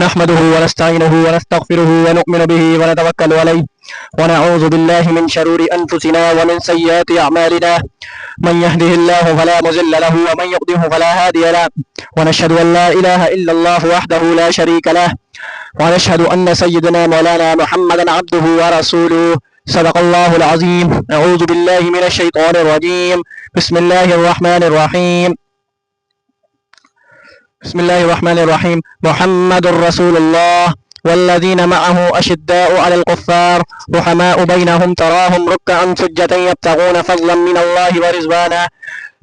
نحمده ونستعينه ونستغفره ونؤمن به ونتوكل عليه ونعوذ بالله من شرور أنفسنا ومن سيئات أعمالنا من يهده الله فلا مضل له ومن يضلل فلا هادي له ونشهد أن لا إله إلا الله وحده لا شريك له ونشهد أن سيدنا مولانا محمدا عبده ورسوله صدق الله العظيم. أعوذ بالله من الشيطان الرجيم. بسم الله الرحمن الرحيم. بسم الله الرحمن الرحيم. محمد رسول الله والذين معه أشداء على الكفار رحماء بينهم تراهم ركعا سجدا يبتغون فضلا من الله ورضوانا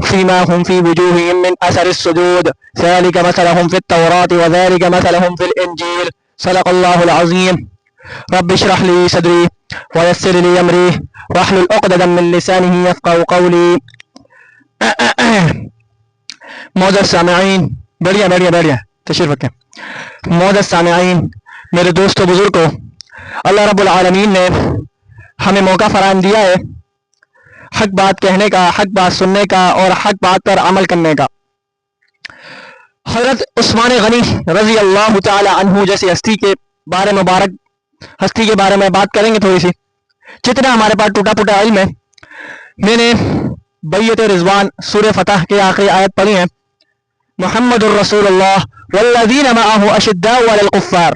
فيما هم في وجوههم من أثر السجود ذلك مثلهم في التوراة وذلك مثلهم في الإنجيل صدق الله العظيم. رب اشرح لي صدري ويسر لي أمري واحلل عقدة من لسانه يفقهوا قولي. معزز سامعین، بڑھیا تشریف رکھیں. معزز سامعین، میرے دوستو بزرگوں، اللہ رب العالمین نے ہمیں موقع فراہم دیا ہے حق بات کہنے کا، حق بات سننے کا اور حق بات پر عمل کرنے کا. حضرت عثمان غنی رضی اللہ تعالی عنہ جیسی ہستی کے بارے میں بات کریں گے تھوڑی سی. جتنا ہمارے پاس ٹوٹا پھوٹا علم ہے، میں نے بیعت رضوان سورہ فتح کے آخری آیت پڑھی ہے، محمد الرسول اللہ والذین معہ اشداء علی الکفار.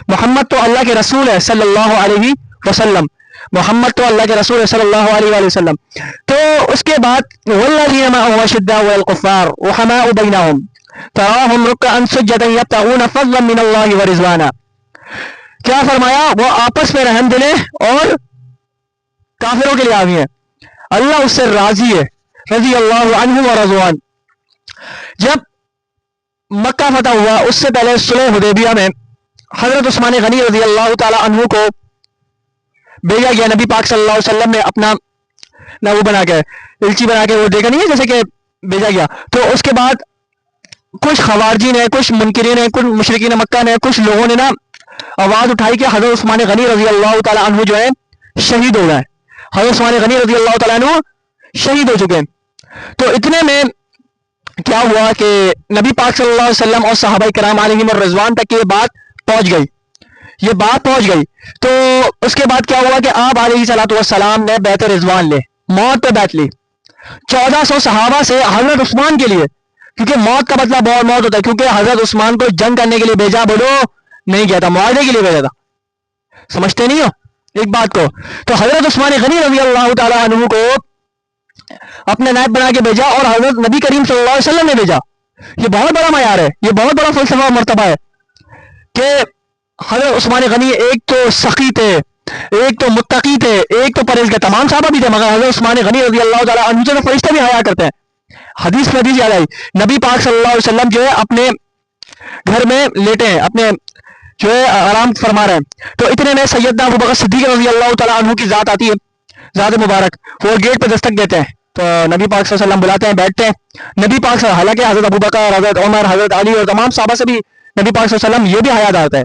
محمد تو اللہ کے رسول ہے صلی اللہ علیہ وسلم. محمد تو اللہ کے رسول ہے صلی اللہ علیہ وسلم. تو اس کے بعد والذین معہ اشداء علی الکفار رحماء بینہم تراہم رکعا سجدا یبتغون فضلا من اللہ ورضوانا. کیا فرمایا؟ وہ آپس میں رحم دلیں اور کافروں کے لیے آگے ہیں، اللہ اس سے راضی ہے، رضی اللہ عنہ ورضوان. جب مکہ فتح ہوا، اس سے پہلے صلح حدیبیہ میں حضرت عثمان غنی رضی اللہ تعالی عنہ کو بھیجا گیا. نبی پاک صلی اللہ علیہ وسلم نے اپنا وہ بنا کے الچی بنا کے وہ دیکھا نہیں ہے جیسے کہ بھیجا گیا. تو اس کے بعد کچھ خوارجین نے، کچھ منکرین نے، کچھ مشرکین مکہ نے، کچھ لوگوں نے آواز اٹھائی کہ حضرت عثمان غنی رضی اللہ تعالی عنہ جو ہے شہید ہو گئے. حضرت عثمان غنی رضی اللہ تعالی عنہ شہید ہو چکے ہیں. تو اتنے میں کیا ہوا کہ نبی پاک صلی اللہ علیہ وسلم اور صحابہ کرام علیہم الرضوان تک یہ بات پہنچ گئی. تو اس کے بعد کیا ہوا کہ آپ علیہ السلام نے بیعت رضوان لے، موت پہ بیعت لی 1400 صحابہ سے حضرت عثمان کے لیے، کیونکہ موت کا مطلب بہت موت ہوتا ہے. کیونکہ حضرت عثمان کو جنگ کرنے کے لیے بھیجا، بولو نہیں کیا تھا، معاہدے کے لیے بھیجا تھا. سمجھتے نہیں ہو ایک بات کو؟ تو حضرت عثمان غنی رضی اللہ تعالی عنہ کو اپنے نائب بنا کے بھیجا اور حضرت نبی کریم صلی اللہ علیہ وسلم نے بھیجا. یہ بہت بڑا معیار ہے، یہ بہت بڑا فلسفہ اور مرتبہ ہے کہ حضرت عثمان غنی ایک تو سخی تھے، ایک تو متقی تھے، ایک تو پرہیزگار. تمام صحابہ بھی تھے، مگر حضرت عثمان غنی رضی اللہ تعالی عنہ سے فرشتے بھی حیا کرتے ہیں. حدیث میں حدیث یاد آئی، نبی پاک صلی اللہ علیہ وسلم جو ہے اپنے گھر میں لیٹے ہیں، اپنے جو ہے آرام فرما رہے ہیں. تو اتنے میں سیدنا ابوبکر صدیق رضی اللہ تعالی عنہ کی ذات آتی ہے، ذات مبارک. وہ گیٹ پہ دستک دیتے ہیں تو نبی پاک صلی اللہ علیہ وسلم بلاتے ہیں، بیٹھتے ہیں. نبی پاک صلی اللہ علیہ وسلم، حالانکہ حضرت ابوبکر، حضرت عمر، حضرت علی اور تمام صحابہ سے بھی نبی پاک صلی اللہ علیہ وسلم یہ بھی حیادار ہے،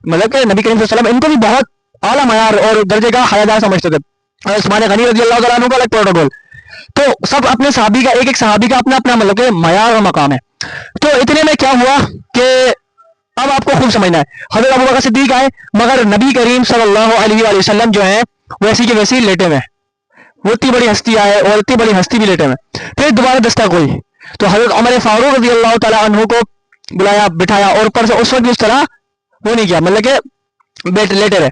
مطلب کہ نبی کریم صلی اللہ علیہ وسلم ان کو بھی بہت اعلیٰ معیار اور درجے کا حیادار سمجھتے تھے. عثمان غنی رضی اللہ تعالیٰ عنہ کا الگ پروٹوکول. تو سب اپنے صحابی کا، ایک ایک صحابی کا اپنا اپنا مطلب کہ معیار اور مقام ہے. تو اتنے میں کیا ہوا کہ اب آپ کو خوب سمجھنا ہے، حضرت ابوبکر صدیق آئے، مگر نبی کریم صلی اللہ علیہ وسلم جو ہیں ویسی کے ویسی لیٹے ہوئے. وہ اتنی بڑی ہستی آئے اور اتنی بڑی ہستی بھی لیٹے ہوئے. پھر دوبارہ دستک ہوئی تو حضرت عمر فاروق رضی اللہ تعالیٰ عنہ کو بلایا، بٹھایا اور اوپر سے اس وقت بھی اس طرح وہ نہیں کیا، مطلب کہ لیٹے رہے.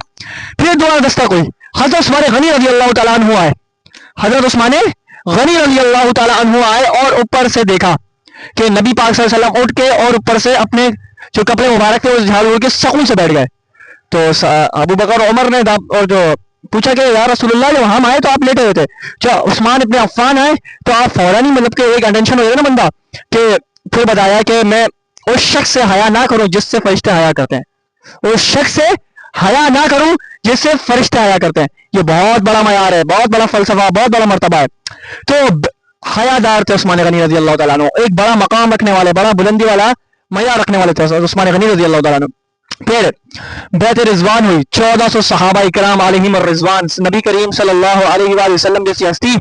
پھر دوبارہ دستک ہوئی، حضرت عثمان غنی رضی اللہ تعالیٰ عنہ آئے. حضرت عثمان غنی رضی اللہ تعالیٰ عنہ آئے اور اوپر سے دیکھا کہ نبی پاک صلی اللہ علیہ وسلم اٹھ کے اور اوپر سے اپنے جو کپڑے مبارک تھے وہ جھاڑ اڑ کے سکون سے بیٹھ گئے. تو ابو بکر اور عمر نے اور جو پوچھا کہ یا رسول اللہ جب ہم آئے تو آپ لیٹے ہوئے تھے، جو عثمان ابن عفان آئے تو آپ فوراً ہی مطلب کہ ایک اٹینشن ہو جائے نا بندہ، کہ پھر بتایا کہ میں اس شخص سے حیا نہ کروں جس سے فرشتے حیا کرتے ہیں، اس شخص سے حیا نہ کروں جس سے فرشتے حیا کرتے ہیں. یہ بہت بڑا معیار ہے، بہت بڑا فلسفہ، بہت بڑا مرتبہ ہے. تو حیا دار تھے عثمان غنی رضی اللہ تعالیٰ عنہ، ایک بڑا مقام رکھنے والے، بڑا بلندی والا معیار رکھنے والے تھے عثمان غنی رضی اللہ تعالیٰ عنہ. پھر بیعت رضوان ہوئی، 1400 صحابہ کرام علیہم الرضوان، نبی کریم صلی اللہ علیہ وآلہ وسلم جیسی ہستی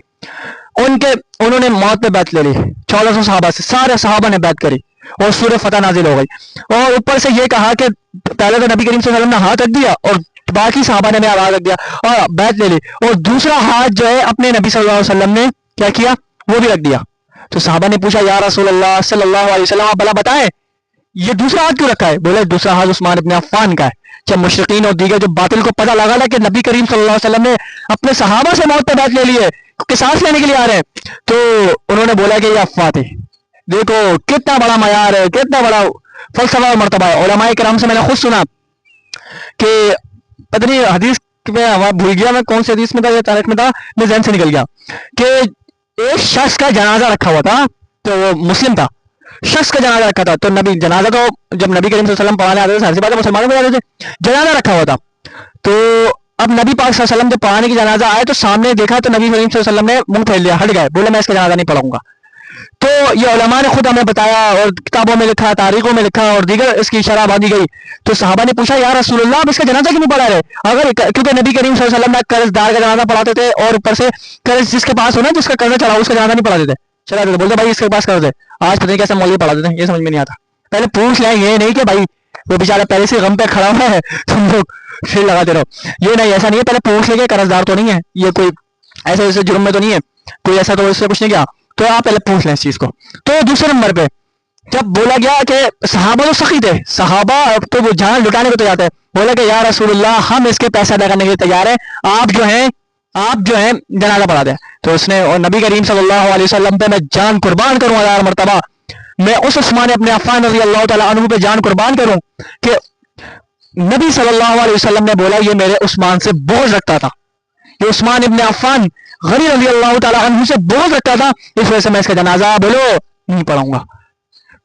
انہوں نے موت پہ بیعت لے لی. 1400 صحابہ سے سارے صحابہ نے بیعت کری. اور سورہ فتح نازل ہو گئی، اور اوپر سے یہ کہا کہ پہلے تو نبی کریم صلی اللہ علیہ وسلم نے ہاتھ رکھ دیا اور باقی صحابہ نے آواز رکھ دیا اور بیعت لے لی، اور دوسرا ہاتھ جو ہے اپنے نبی صلی اللہ علیہ وسلم نے کیا کیا، وہ بھی رکھ دیا۔ تو صحابہ نے پوچھا یا رسول اللہ صلی اللہ علیہ وسلم آپ بھلا بتائیں یہ دوسرا ہاتھ کیوں رکھا ہے؟ بولے دوسرا ہاتھ عثمان ابن عفان کا ہے۔ جب مشرقین اور دیگر جو باطل کو پتہ لگا کہ نبی کریم صلی اللہ علیہ وسلم نے اپنے صحابہ سے موت پہ بیعت لے لی ہے، قصاص لینے کے لیے آ رہے ہیں، تو انہوں نے بولا کہ یہ افواہ تھی۔ دیکھو کتنا بڑا معیار ہے، کتنا بڑا فلسفہ اور مرتبہ ہے۔ علماء کرام سے میں نے خود سنا کہ پتہ نہیں حدیث میں بھول گیا میں کون سی حدیث میں تھا یا تاریخ میں تھا، میں ذہن سے نکل گیا، کہ ایک شخص کا جنازہ رکھا ہوا تھا، تو وہ مسلم تھا، شخص کا جنازہ رکھا تھا، تو نبی جنازہ تو جب نبی کریم صلی اللہ علیہ وسلم پڑھانے آتے تھے ظاہر سی بات ہے مسلمانوں کو جاتے تھے، جنازہ رکھا ہوا تھا، تو اب نبی پاک صلی اللہ علیہ وسلم جب پڑھانے کی جنازہ آئے تو سامنے دیکھا تو نبی کریم صلی اللہ علیہ وسلم نے منہ پھیر لیا، ہٹ گئے، بولے میں اس کا جنازہ نہیں پڑھاؤں گا۔ تو یہ علماء نے خود ہمیں بتایا اور کتابوں میں لکھا، تاریخوں میں لکھا اور دیگر اس کی شرح باندھی گئی۔ تو صحابہ نے پوچھا یا رسول اللہ آپ اس کا جنازہ کیوں نہیں پڑھا رہے؟ اگر کیونکہ نبی کریم صلی اللہ علیہ وسلم نے قرض دار کا جنازہ پڑھاتے تھے اور اوپر سے قرض جس کے پاس ہونا جس کا قرض چڑھا اس کا جنازہ نہیں پڑھاتے تھے، چلا دیتے، بولتے بھائی اس کے پاس قرض ہے، آج پتہ نہیں کیسے مولوی پڑھا دیتے ہیں، یہ سمجھ میں نہیں آتا۔ پہلے پوچھ لیں، یہ نہیں کہ بھائی وہ بیچارہ پہلے سے غم پہ کھڑا ہوا ہے تم لوگ پھر لگاتے رہو، یہ نہیں، ایسا نہیں ہے، پہلے پوچھ لیں کہ قرض دار تو نہیں ہے، یہ کوئی ایسے ویسے جرم میں تو نہیں ہے، کوئی ایسا تو اس سے کچھ نہیں کیا، تو آپ پہلے پوچھ لیں اس چیز کو۔ تو دوسرے نمبر پہ جب بولا گیا کہ صحابہ تو سخی تھے، صحابہ تو وہ جان لٹانے کو تیار تھے، بولا کہ یا رسول اللہ ہم اس کے پیسے ادا کرنے کے لیے تیار ہیں، آپ جو ہیں جنازہ پڑھا دیں۔ تو اس نے اور نبی کریم صلی اللہ علیہ وسلم پہ میں جان قربان کروں 1000 مرتبہ، میں اس عثمان ابن عفان رضی اللہ تعالیٰ عنہ پہ جان قربان کروں کہ نبی صلی اللہ علیہ وسلم نے بولا یہ میرے عثمان سے بغض رکھتا تھا، یہ عثمان ابن عفان غنی رضی اللہ تعالیٰ عنہ سے بغض رکھتا تھا، اس وجہ سے میں اس کا جنازہ بولو نہیں پڑھوں گا۔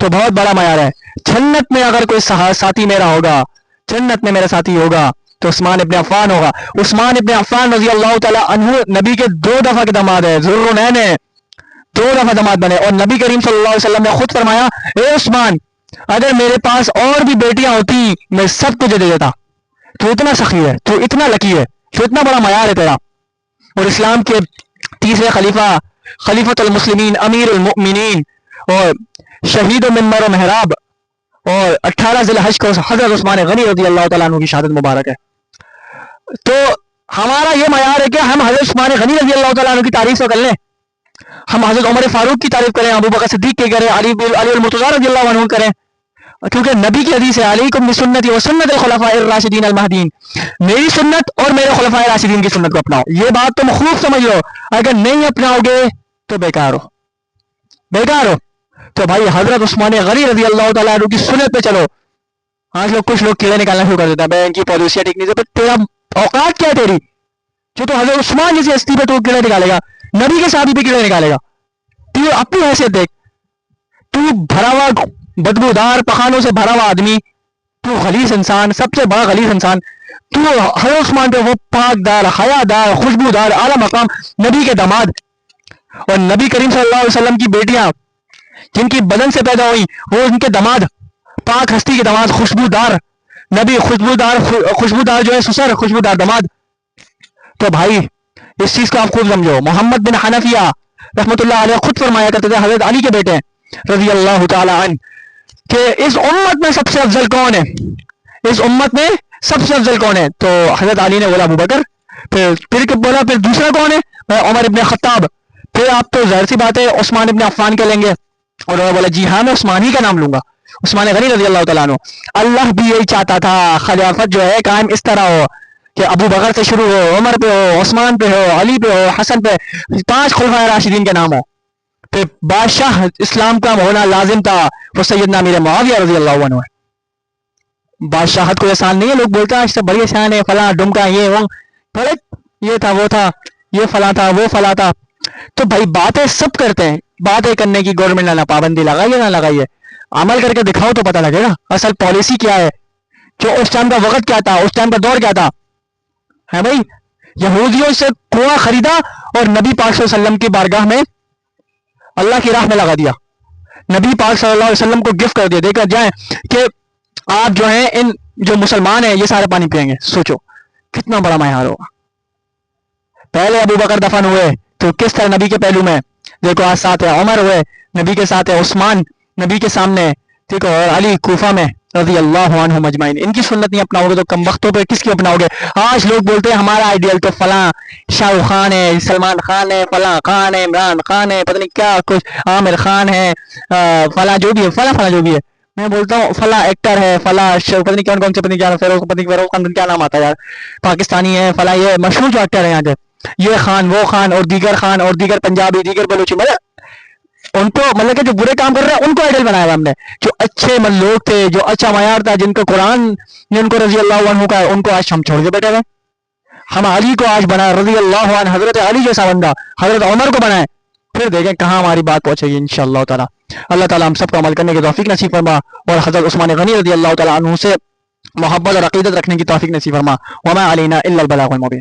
تو بہت بڑا معیار ہے، جنت میں اگر کوئی ساتھی میرا ہوگا، جنت میں میرا ساتھی ہوگا تو عثمان ابن عفان ہوگا۔ عثمان ابن عفان رضی اللہ تعالیٰ عنہ نبی کے 2 دفعہ کے داماد ہے، ذوالنورین ہے، 2 دفعہ داماد بنے، اور نبی کریم صلی اللہ علیہ وسلم نے خود فرمایا اے عثمان اگر میرے پاس اور بھی بیٹیاں ہوتی میں سب تجھے دے دیتا، تو اتنا سخی ہے، تو اتنا لکی ہے، تو اتنا بڑا معیار ہے تیرا۔ اور اسلام کے تیسرے خلیفہ، خلیفۃ المسلمین، امیر المؤمنین اور شہید و منبر و محراب، اور 18 ذی الحج کو حضرت عثمان غنی رضی اللہ تعالیٰ عنہ کی شہادت مبارک ہے۔ تو ہمارا یہ معیار ہے کہ ہم حضرت عثمان غنی رضی اللہ تعالیٰ عنہ کی تعریف کر لیں، ہم حضرت عمر فاروق کی تعریف کریں، ابو بکر صدیق کی کریں، علی المرتضیٰ رضی اللہ عنہ کریں، کیونکہ نبی کی حدیث ہے علیکم بسنتی و سنت الخلفاء الراشدین المہدیین، میری سنت اور میرے خلفاء راشدین کی سنت کو اپناؤ۔ یہ بات تم خوب سمجھ لو، اگر نہیں اپناؤ گے تو بیکار ہو، بیکار ہو۔ تو بھائی حضرت عثمان غنی رضی اللہ تعالیٰ عنہ کی سنت پہ چلو۔ آج کچھ لوگ کیڑے نکالنا شروع کر دیتا ہے، ان کی پالیسیاں ٹھیک نہیں، تیرا اوقات کیا ہے تیری جو تو حضرت عثمان جیسی ہستی پہ تو کیڑے نکالے گا، نبی کے صحابی پہ کیڑے نکالے گا؟ تو اپنی حیثیت دیکھ، تو بھرا ہوا بدبودار پخانوں سے بھرا ہوا آدمی، تو غلیظ انسان، سب سے بڑا غلیظ انسان، تو حضرت عثمان پہ وہ پاک دار، حیا دار، خوشبودار، اعلیٰ مقام نبی کے داماد، اور نبی کریم صلی اللہ علیہ وسلم کی بیٹیاں جن کی بدن سے پیدا ہوئی وہ ان کے داماد، پاک ہستی کے داماد، خوشبودار نبی، خوشبودار جو ہے سسر، خوشبودار داماد۔ تو بھائی اس چیز کو آپ خوب سمجھو۔ محمد بن حنفیہ رحمۃ اللہ علیہ خود فرمایا کرتے تھے، حضرت علی کے بیٹے رضی اللہ تعالی عنہ، کہ اس امت میں سب سے افضل کون ہے، اس امت میں سب سے افضل کون ہے؟ تو حضرت علی نے بولا ابو بکر، پھر بولا پھر دوسرا کون ہے؟ عمر ابن خطاب، پھر آپ تو ظاہر سی بات ہے عثمان ابن عفان کے لیں گے، اور انہوں نے بولا جی ہاں میں عثمان ہی کا نام لوں گا، عثمان غنی رضی اللہ تعالیٰ عنہ۔ اللہ بھی یہی چاہتا تھا خلافت جو ہے قائم اس طرح ہو کہ ابو بکر سے شروع ہو، عمر پہ ہو، عثمان پہ ہو، علی پہ ہو، حسن پہ، 5 خلفائے راشدین کے نام ہو۔ پھر بادشاہ اسلام کا ہونا لازم تھا، وہ سیدنا امیر معاویہ رضی اللہ عنہ ہے۔ بادشاہت کوئی آسان نہیں ہے، لوگ بولتے ہیں اس سے بڑی آسان ہے، فلاں ڈمکا، یہ وہ، بڑے یہ تھا وہ تھا، یہ فلاں تھا وہ فلاں تھا۔ تو بھائی باتیں سب کرتے ہیں، باتیں کرنے کی گورنمنٹ نے پابندی لگائی ہے نہ لگائی ہے، عمل کر کے دکھاؤ تو پتہ لگے گا اصل پالیسی کیا ہے، جو اس ٹائم کا وقت کیا تھا، اس ٹائم کا دور کیا تھا، ہے بھائی۔ یہودیوں سے کنواں خریدا اور نبی پاک صلی اللہ علیہ وسلم کی بارگاہ میں اللہ کی راہ میں لگا دیا، نبی پاک صلی اللہ علیہ وسلم کو گفٹ کر دیا، دیکھ کر جائیں کہ آپ جو ہیں ان جو مسلمان ہیں یہ سارے پانی پئیں گے۔ سوچو کتنا بڑا معیار ہوگا۔ پہلے ابو بکر دفن ہوئے تو کس طرح نبی کے پہلو میں، دیکھو آج ساتھ ہے عمر ہوئے، نبی کے ساتھ ہے عثمان، نبی کے سامنے ٹھیک ہے، اور علی کوفہ میں رضی اللہ عنہم اجمعین. ان کی سنت نہیں اپناؤ گے تو کم وقتوں پہ کس کی اپناؤ گے؟ آج لوگ بولتے ہیں ہمارا آئیڈیل تو فلاں شاہ رخ خان ہے، سلمان خان ہے، فلاں خان ہے، عمران خان ہے، پتہ نہیں کیا کچھ عامر خان ہے، فلاں جو بھی ہے، فلاں جو بھی ہے. میں بولتا ہوں فلاں ایکٹر ہے، فلاں پتہ نہیں کون سے، پتہ نہیں کیا فیروز خان کیا نام آتا ہے یار، پاکستانی ہے، فلاں یہ مشہور جو ایکٹر ہے یہاں کے، یہ خان وہ خان اور دیگر پنجابی، دیگر بلوچی، مطلب ان کو مطلب کہ جو برے کام کر رہے ہیں ان کو آئیڈل بنایا ہم نے. جو اچھے لوگ تھے، جو اچھا معیار تھا، جن کو قرآن نے ان کو رضی اللہ عنہ کا ہے، ان کو آج ہم چھوڑ کے بیٹھے ہوئے. ہم علی کو آج بنائے رضی اللہ عنہ، حضرت علی جیسا بندہ، حضرت عمر کو بنائے، پھر دیکھیں کہاں ہماری بات پہنچے گی انشاءاللہ تعالی. اللہ تعالی ہم سب کو عمل کرنے کی توفیق نصیب فرما، اور حضرت عثمان غنی رضی اللہ تعالی عنہ سے محبت اور عقیدت رکھنے کی توفیق نصیب فرما. وما علینا الا البلاغ المبین.